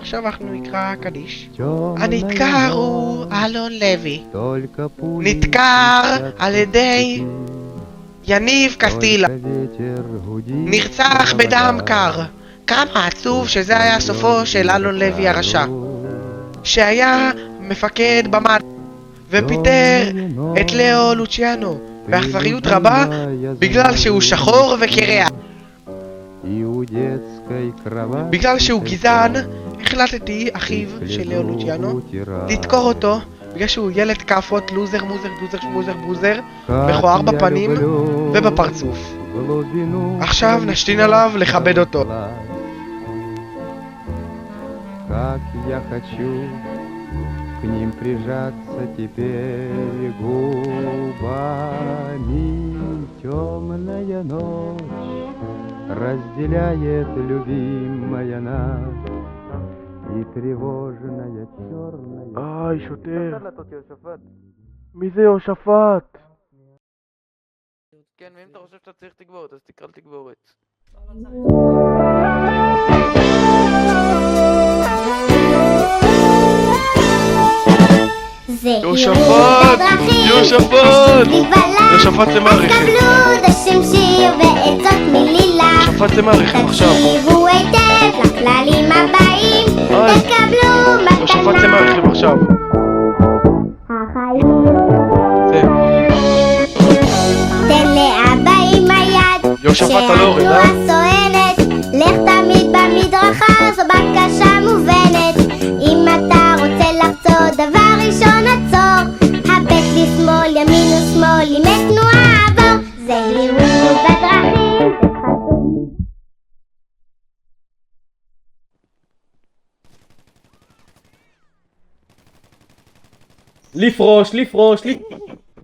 עכשיו אנחנו נקרא קדיש. הנדקר הוא אלון לוי. נדקר על ידי יניב קסטילה. נרצח בדם קר. כמה עצוב שזה היה סופו של אלון לוי הרשע, שהיה מפקד במד ופיטר את לאו לוציאנו באכזריות רבה בגלל שהוא שחור וקרח. בגלל שהוא גזען, החלטתי, אחיו של לאו לוציאנו, לדקור אותו בגלל שהוא ילד כאפות, לוזר, מוזר, דוזר, שמוזר, בוזר, מכוער בפנים ובפרצוף. עכשיו נשתין עליו לכבד אותו. Как я хочу к ним прижаться теперь губами. Темная ночь разделяет любимая нас и тревожная черная. Ай, שוטר. מי זה יהושפט? כן, ואם אתה חושב שאתה צריך תגבורת, אז תקרא לתגבורת. יהושפט! יהושפט! יהושפט זה מערכת. יהושפט זה מערכת עכשיו. יהושפט זה מערכת עכשיו. יהושפט על אורד, לך תמיד במדרכה, זו בקשה מובנת. אם אתה רוצה לחצות, דבר ראשון עצור. הבט לשמאל, ימין ושמאל, אם יש תנועה עבור. זהירות בדרכים, זה חשוב. לפרוש, לפרוש, לפרוש.